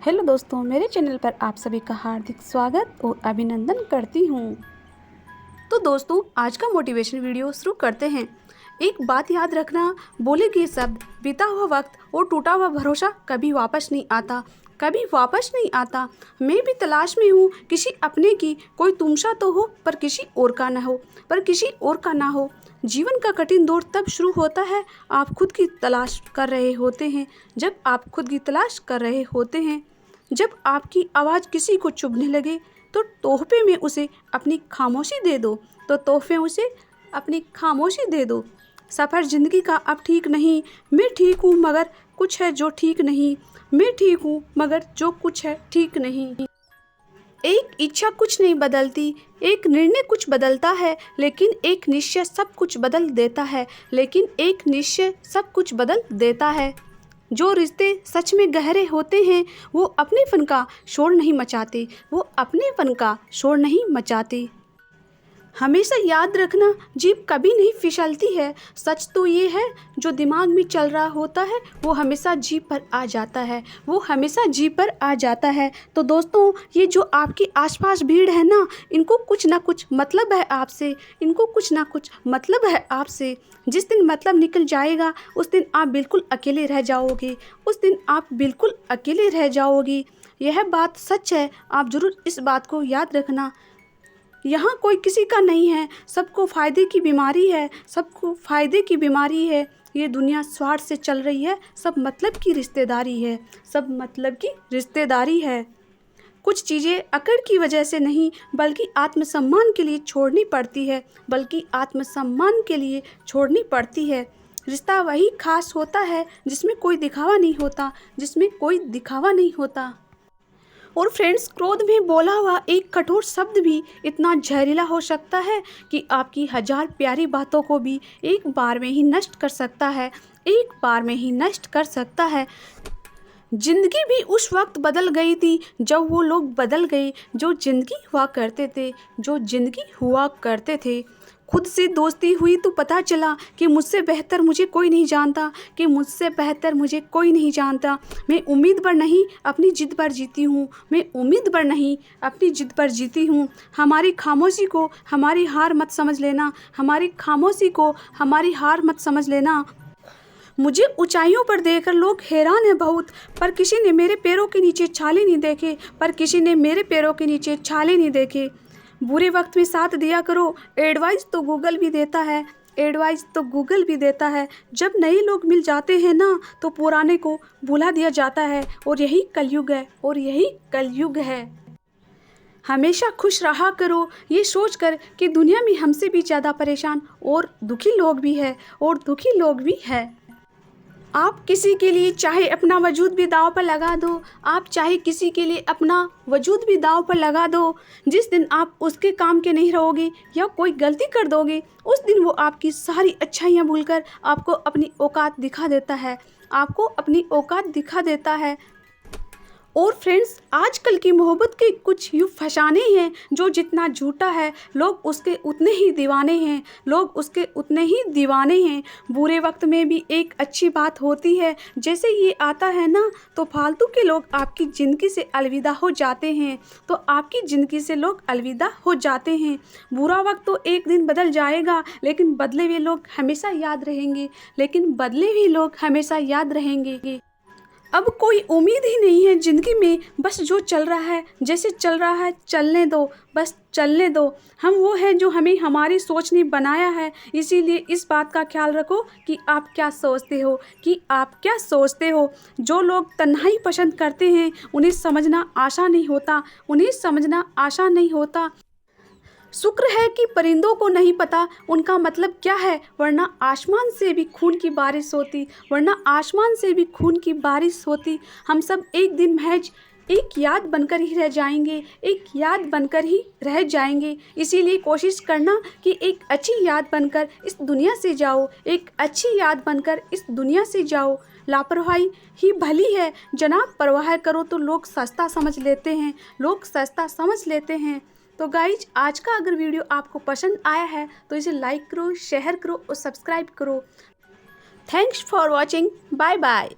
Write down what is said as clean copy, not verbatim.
Hello दोस्तों, मेरे channel पर आप सभी का हार्दिक स्वागत और अभिनंदन करती हूँ। तो दोस्तों, आज का मोटिवेशन वीडियो शुरू करते हैं। एक बात याद रखना, बोले गए शब्द, बीता हुआ वक्त और टूटा हुआ भरोसा कभी वापस नहीं आता, कभी वापस नहीं आता। मैं भी तलाश में हूँ किसी अपने की, कोई तुमसा तो हो पर किसी और का ना हो, पर किसी और का ना हो। जीवन का कठिन दौर तब शुरू होता है आप खुद की तलाश कर रहे होते हैं, जब आप खुद की तलाश कर रहे होते हैं। जब आपकी आवाज़ किसी को चुभने लगे तो तोहफे में उसे अपनी खामोशी दे दो, तो तोहफे उसे अपनी खामोशी दे दो। सफ़र ज़िंदगी का अब ठीक नहीं, मैं ठीक हूँ मगर कुछ है जो ठीक नहीं, मैं ठीक हूँ मगर जो कुछ है ठीक नहीं। एक इच्छा कुछ नहीं बदलती, एक निर्णय कुछ बदलता है, लेकिन एक निश्चय सब कुछ बदल देता है, लेकिन एक निश्चय सब कुछ बदल देता है। जो रिश्ते सच में गहरे होते हैं वो अपने फन का शोर नहीं मचाते, वो अपने फन का शोर नहीं मचाते। हमेशा याद रखना, जीभ कभी नहीं फिसलती है। सच तो ये है, जो दिमाग में चल रहा होता है वो हमेशा जीभ पर आ जाता है, वो हमेशा जीभ पर आ जाता है। तो दोस्तों, ये जो आपके आसपास भीड़ है ना, इनको कुछ ना कुछ मतलब है आपसे, इनको कुछ ना कुछ मतलब है आपसे। जिस दिन मतलब निकल जाएगा उस दिन आप बिल्कुल अकेले रह जाओगे, उस दिन आप बिल्कुल अकेले रह जाओगे। यह बात सच है, आप ज़रूर इस बात को याद रखना। यहाँ कोई किसी का नहीं है, सबको फ़ायदे की बीमारी है, सबको फ़ायदे की बीमारी है। ये दुनिया स्वार्थ से चल रही है, सब मतलब की रिश्तेदारी है, सब मतलब की रिश्तेदारी है। कुछ चीज़ें अकड़ की वजह से नहीं बल्कि आत्मसम्मान के लिए छोड़नी पड़ती है, बल्कि आत्मसम्मान के लिए छोड़नी पड़ती है। रिश्ता वही खास होता है जिसमें कोई दिखावा नहीं होता, जिसमें कोई दिखावा नहीं होता। और फ्रेंड्स, क्रोध में बोला हुआ एक कठोर शब्द भी इतना जहरीला हो सकता है कि आपकी हजार प्यारी बातों को भी एक बार में ही नष्ट कर सकता है, एक बार में ही नष्ट कर सकता है। जिंदगी भी उस वक्त बदल गई थी जब वो लोग बदल गए जो जिंदगी हुआ करते थे, जो जिंदगी हुआ करते थे। खुद से दोस्ती हुई तो पता चला कि मुझसे बेहतर मुझे कोई नहीं जानता, कि मुझसे बेहतर मुझे कोई नहीं जानता। मैं उम्मीद पर नहीं अपनी जिद पर जीती हूँ, मैं उम्मीद पर नहीं अपनी जिद पर जीती हूँ। हमारी खामोशी को हमारी हार मत समझ लेना, हमारी खामोशी को हमारी हार मत समझ लेना। मुझे ऊंचाइयों पर देखकर लोग हैरान हैं बहुत, पर किसी ने मेरे पैरों के नीचे छाले नहीं देखे, पर किसी ने मेरे पैरों के नीचे छाले नहीं देखे। बुरे वक्त में साथ दिया करो, एडवाइस तो गूगल भी देता है, एडवाइस तो गूगल भी देता है। जब नए लोग मिल जाते हैं ना तो पुराने को भुला दिया जाता है, और यही कलयुग है, और यही कलयुग है। हमेशा खुश रहा करो, ये सोचकर कि दुनिया में हमसे भी ज़्यादा परेशान और दुखी लोग भी हैं, और दुखी लोग भी हैं। आप किसी के लिए चाहे अपना वजूद भी दांव पर लगा दो, आप चाहे किसी के लिए अपना वजूद भी दांव पर लगा दो, जिस दिन आप उसके काम के नहीं रहोगे या कोई गलती कर दोगे, उस दिन वो आपकी सारी अच्छाइयाँ भूलकर आपको अपनी औकात दिखा देता है, आपको अपनी औकात दिखा देता है। और फ्रेंड्स, आजकल की मोहब्बत के कुछ यूँ फसाने हैं जो जितना झूठा है लोग उसके उतने ही दीवाने हैं, लोग उसके उतने ही दीवाने हैं। बुरे वक्त में भी एक अच्छी बात होती है, जैसे ये आता है ना तो फालतू के लोग आपकी ज़िंदगी से अलविदा हो जाते हैं, तो आपकी ज़िंदगी से लोग अलविदा हो जाते हैं। बुरा वक्त तो एक दिन बदल जाएगा, लेकिन बदले हुए लोग हमेशा याद रहेंगे, लेकिन बदले हुए लोग हमेशा याद रहेंगे। अब कोई उम्मीद ही नहीं है ज़िंदगी में, बस जो चल रहा है जैसे चल रहा है चलने दो, बस चलने दो। हम वो हैं जो हमें हमारी सोच ने बनाया है, इसीलिए इस बात का ख्याल रखो कि आप क्या सोचते हो, कि आप क्या सोचते हो। जो लोग तन्हाई पसंद करते हैं उन्हें समझना आसान नहीं होता, उन्हें समझना आसान नहीं होता। शुक्र है कि परिंदों को नहीं पता उनका मतलब क्या है, वरना आसमान से भी खून की बारिश होती, वरना आसमान से भी खून की बारिश होती। हम सब एक दिन महज एक याद बनकर ही रह जाएंगे, एक याद बनकर ही रह जाएंगे। इसीलिए कोशिश करना कि एक अच्छी याद बनकर इस दुनिया से जाओ, एक अच्छी याद बनकर इस दुनिया से जाओ। लापरवाही ही भली है जनाब, परवाह करो तो लोग सस्ता समझ लेते हैं, लोग सस्ता समझ लेते हैं। तो गाइज, आज का अगर वीडियो आपको पसंद आया है तो इसे लाइक करो, शेयर करो और सब्सक्राइब करो। Thanks for watching, bye bye.